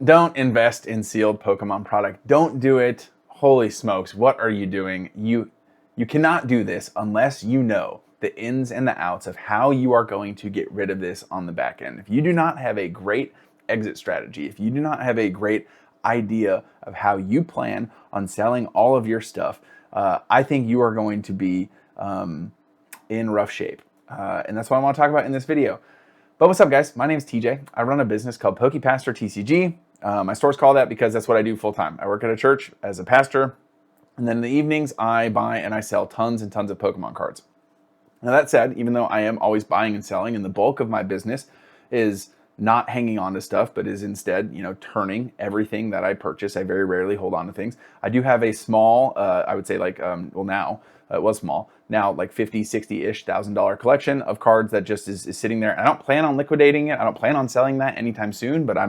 Don't invest in sealed Pokemon product. Don't do it. Holy smokes, what are you doing? You cannot do this unless you know the ins and the outs of how you are going to get rid of this on the back end. If you do not have a great exit strategy, if you do not have a great idea of how you plan on selling all of your stuff, I think you are going to be in rough shape. And that's what I want to talk about in this video. But what's up, guys? My name is TJ. I run a business called PokePastor TCG. My store's called that because that's what I do full time. I work at a church as a pastor, and then in the evenings, I buy and I sell tons and tons of Pokemon cards. Now that said, even though I am always buying and selling, and the bulk of my business is not hanging on to stuff, but is instead, turning everything that I purchase. I very rarely hold on to things. I do have a small, I would say now, it was small, now like 50, 60-ish $1,000 collection of cards that just is sitting there. I don't plan on liquidating it. I don't plan on selling that anytime soon, but I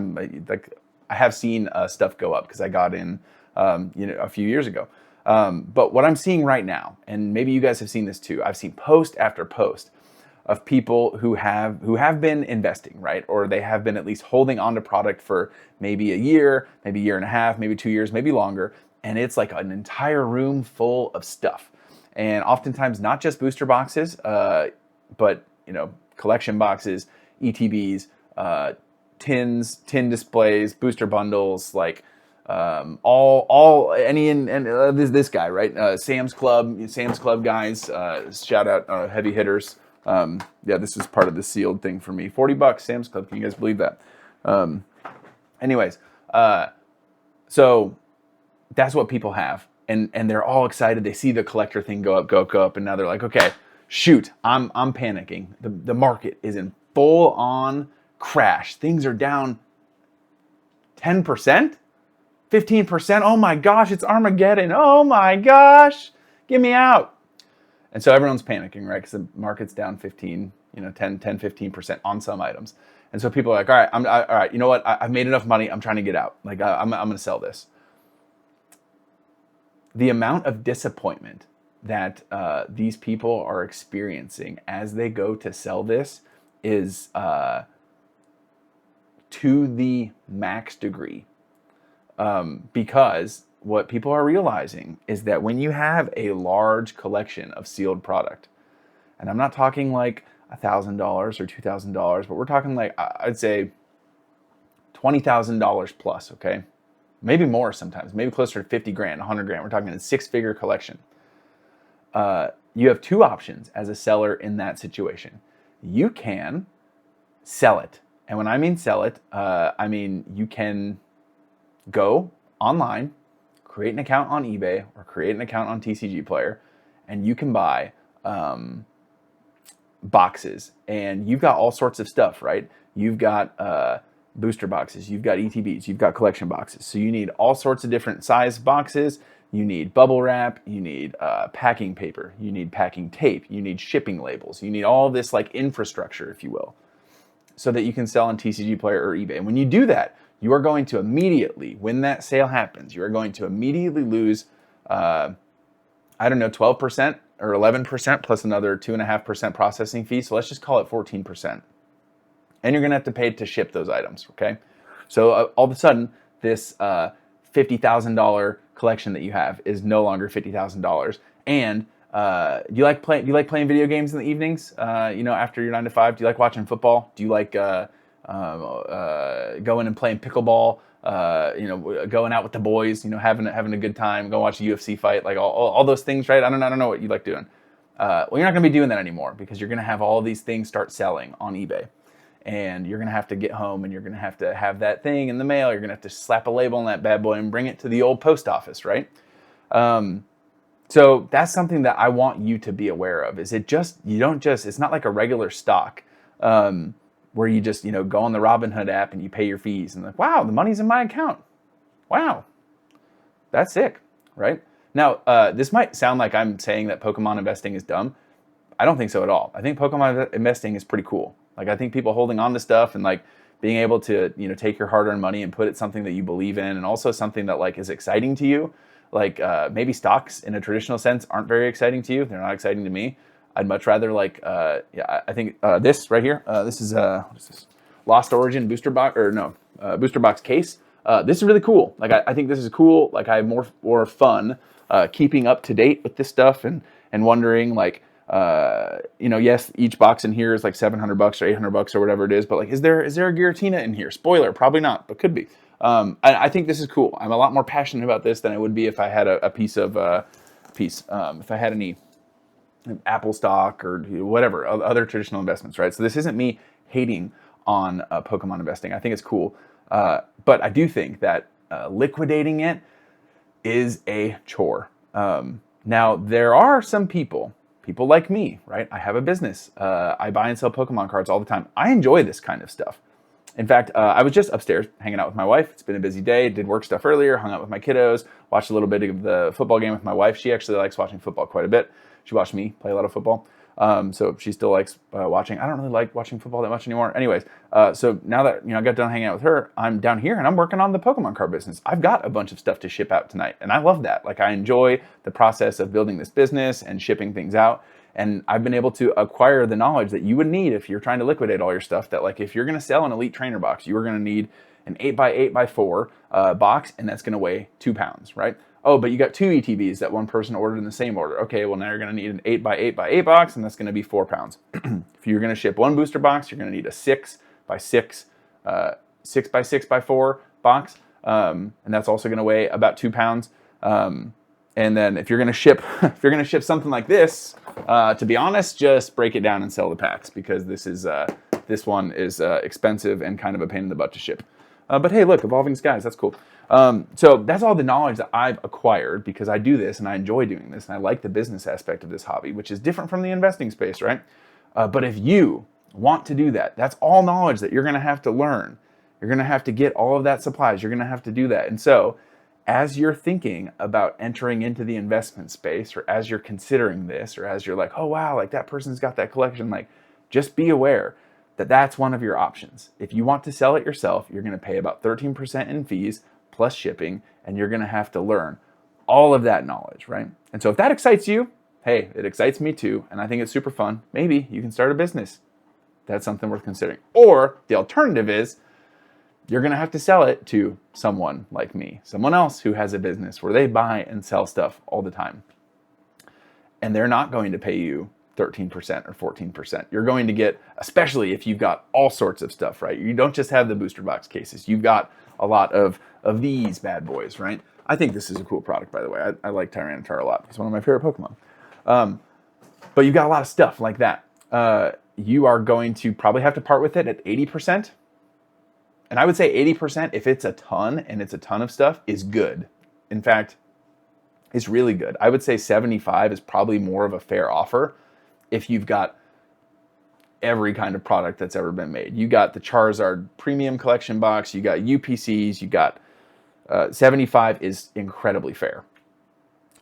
have seen stuff go up because I got in, a few years ago. But what I'm seeing right now, and maybe you guys have seen this too, I've seen post after post of people who have been investing, right? Or they have been at least holding on to product for maybe a year, maybe a year and a half, maybe 2 years, maybe longer. And it's like an entire room full of stuff. And oftentimes not just booster boxes, but collection boxes, ETBs, tin displays, booster bundles, like this guy, right? Sam's Club guys, shout out heavy hitters. Yeah, this is part of the sealed thing for me. $40 Sam's Club. Can you guys believe that? Anyways, so that's what people have, and they're all excited. They see the collector thing go up, and now they're like, okay, shoot, I'm panicking. The market is in full on crash. Things are down 10%, 15%. Oh my gosh, it's Armageddon. Oh my gosh, get me out. And so everyone's panicking, right? Because the market's down 10, 15% on some items. And so people are like, all right, you know what? I've made enough money. I'm trying to get out. Like, I'm going to sell this. The amount of disappointment that these people are experiencing as they go to sell this is to the max degree. Because what people are realizing is that when you have a large collection of sealed product, and I'm not talking like $1,000 or $2,000, but we're talking like, I'd say $20,000 plus, okay? Maybe more sometimes, maybe closer to 50 grand, 100 grand. We're talking a 6-figure collection. You have two options as a seller in that situation. You can sell it. And when I mean sell it, I mean you can go online, create an account on eBay or create an account on TCG Player, and you can buy boxes. And you've got all sorts of stuff, right? You've got booster boxes, you've got ETBs, you've got collection boxes. So you need all sorts of different size boxes. You need bubble wrap, you need packing paper, you need packing tape, you need shipping labels, you need all this like infrastructure, if you will, so that you can sell on TCG Player or eBay. And when you do that, you are going to immediately, when that sale happens, you are going to immediately lose, 12% or 11% plus another 2.5% processing fee. So let's just call it 14%. And you're going to have to pay to ship those items, okay? So all of a sudden, this $50,000 collection that you have is no longer $50,000. And do you like playing video games in the evenings? After your 9 to 5, do you like watching football? Do you like going and playing pickleball, going out with the boys, having a good time, go watch a UFC fight, like all those things, right? I don't know what you like doing. Well, you're not going to be doing that anymore because you're going to have all these things start selling on eBay, and you're going to have to get home and you're going to have that thing in the mail. You're going to have to slap a label on that bad boy and bring it to the old post office, right? So that's something that I want you to be aware of. It's not like a regular stock. Where you just, go on the Robinhood app and you pay your fees and like, wow, the money's in my account. Wow, that's sick, right? Now, this might sound like I'm saying that Pokemon investing is dumb. I don't think so at all. I think Pokemon investing is pretty cool. Like, I think people holding on to stuff and like being able to, take your hard-earned money and put it something that you believe in, and also something that like is exciting to you. Like maybe stocks in a traditional sense aren't very exciting to you. They're not exciting to me. I'd much rather I think this right here, this is what is this? Lost Origin booster box, booster box case. this is really cool. Like, I think this is cool. Like, I have more fun keeping up to date with this stuff and wondering, like, yes, each box in here is like $700 or $800 or whatever it is, but like, is there a Giratina in here? Spoiler, probably not, but could be. I think this is cool. I'm a lot more passionate about this than I would be if I had a piece of if I had any Apple stock or whatever, other traditional investments, right? So this isn't me hating on Pokemon investing. I think it's cool. But I do think that liquidating it is a chore. Now, there are some people like me, right? I have a business. I buy and sell Pokemon cards all the time. I enjoy this kind of stuff. In fact, I was just upstairs hanging out with my wife. It's been a busy day. Did work stuff earlier, hung out with my kiddos, watched a little bit of the football game with my wife. She actually likes watching football quite a bit. She watched me play a lot of football. So she still likes watching. I don't really like watching football that much anymore. Anyways, so now that I got done hanging out with her, I'm down here and I'm working on the Pokemon card business. I've got a bunch of stuff to ship out tonight, and I love that. Like, I enjoy the process of building this business and shipping things out. And I've been able to acquire the knowledge that you would need if you're trying to liquidate all your stuff. That, like, if you're going to sell an Elite Trainer box, you are going to need an 8x8x4 box, and that's going to weigh 2 pounds, right? Oh, but you got 2 ETBs that one person ordered in the same order. Okay, well, now you're going to need an 8x8x8 box, and that's going to be 4 pounds. If you're going to ship one booster box, you're going to need a 6x6, 6x6x4 box, and that's also going to weigh about 2 pounds. And then if you're going to ship, something like this, to be honest, just break it down and sell the packs, because this one is expensive and kind of a pain in the butt to ship. But hey, look, evolving skies, that's cool. So that's all the knowledge that I've acquired because I do this and I enjoy doing this and I like the business aspect of this hobby, which is different from the investing space, right? But if you want to do that, that's all knowledge that you're going to have to learn. You're going to have to get all of that supplies. You're going to have to do that. And so as you're thinking about entering into the investment space, or as you're considering this, or as you're like, oh, wow, like that person's got that collection, like, just be aware that that's one of your options. If you want to sell it yourself, you're going to pay about 13% in fees plus shipping, and you're going to have to learn all of that knowledge, right? And so if that excites you, hey, it excites me too, and I think it's super fun. Maybe you can start a business. That's something worth considering. Or the alternative is you're going to have to sell it to someone like me, someone else who has a business where they buy and sell stuff all the time. And they're not going to pay you 13% or 14%. You're going to get, especially if you've got all sorts of stuff, right? You don't just have the booster box cases. You've got a lot of these bad boys, right? I think this is a cool product, by the way. I like Tyranitar a lot. It's one of my favorite Pokemon. But you've got a lot of stuff like that. You are going to probably have to part with it at 80%. And I would say 80%, if it's a ton and it's a ton of stuff, is good. In fact, it's really good. I would say 75 is probably more of a fair offer if you've got every kind of product that's ever been made. You got the Charizard Premium Collection box, you got UPCs, you got 75 is incredibly fair.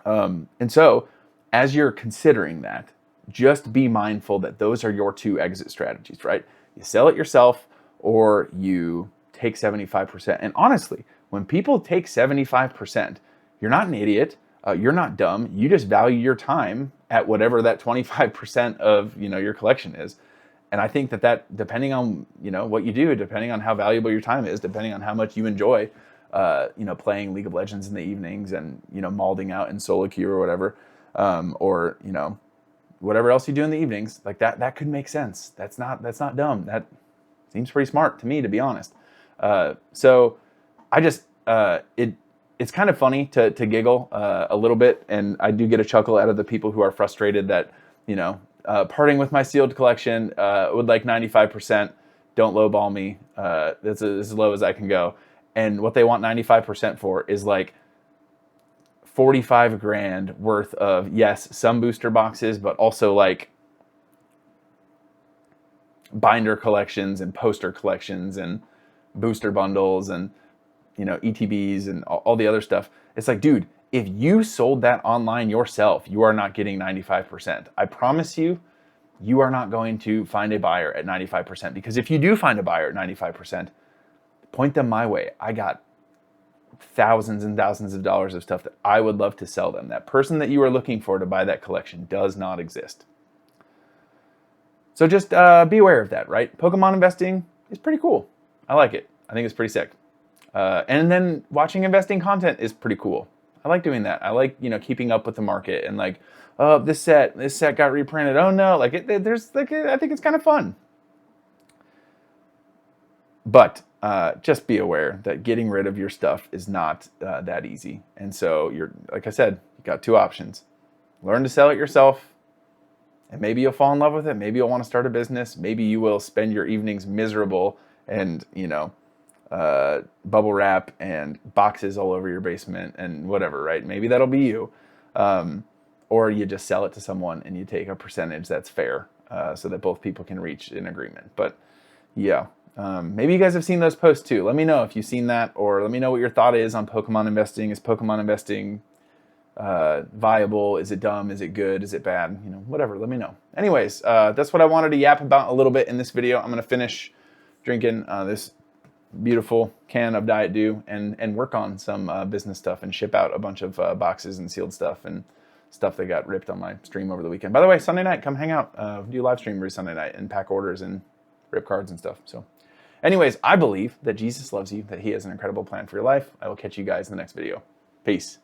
And so as you're considering that, just be mindful that those are your two exit strategies, right? You sell it yourself or you take 75%. And honestly, when people take 75%, you're not an idiot. You're not dumb. You just value your time at whatever that 25% of your collection is. And I think that depending on what you do, depending on how valuable your time is, depending on how much you enjoy playing League of Legends in the evenings and malding out in solo queue or whatever, or whatever else you do in the evenings, like that could make sense. That's not dumb. That seems pretty smart to me, to be honest. So I just it's kind of funny to giggle a little bit, and I do get a chuckle out of the people who are frustrated that parting with my sealed collection would like 95%. Don't lowball me. That's as low as I can go. And what they want 95% for is like 45 grand worth of, yes, some booster boxes, but also like binder collections and poster collections and booster bundles and ETBs and all the other stuff. It's like, dude, if you sold that online yourself, you are not getting 95%. I promise you, you are not going to find a buyer at 95%, because if you do find a buyer at 95%, point them my way. I got thousands and thousands of dollars of stuff that I would love to sell them. That person that you are looking for to buy that collection does not exist. So just be aware of that, right? Pokemon investing is pretty cool. I like it. I think it's pretty sick. And then watching investing content is pretty cool. I like doing that. I like, keeping up with the market and like, oh, this set got reprinted. Oh no, like there's like, I think it's kind of fun. But just be aware that getting rid of your stuff is not that easy. And so like I said, you got two options. Learn to sell it yourself, and maybe you'll fall in love with it. Maybe you'll want to start a business. Maybe you will spend your evenings miserable and, bubble wrap and boxes all over your basement and whatever, right? Maybe that'll be you. Or you just sell it to someone and you take a percentage that's fair so that both people can reach an agreement. But yeah, maybe you guys have seen those posts too. Let me know if you've seen that, or let me know what your thought is on Pokemon investing. Is Pokemon investing viable? Is it dumb? Is it good? Is it bad? Whatever, let me know. Anyways, that's what I wanted to yap about a little bit in this video. I'm going to finish drinking this beautiful can of Diet Dew and work on some business stuff and ship out a bunch of boxes and sealed stuff and stuff that got ripped on my stream over the weekend. By the way, Sunday night, come hang out. Do live stream every Sunday night and pack orders and rip cards and stuff. So anyways, I believe that Jesus loves you, that he has an incredible plan for your life. I will catch you guys in the next video. Peace.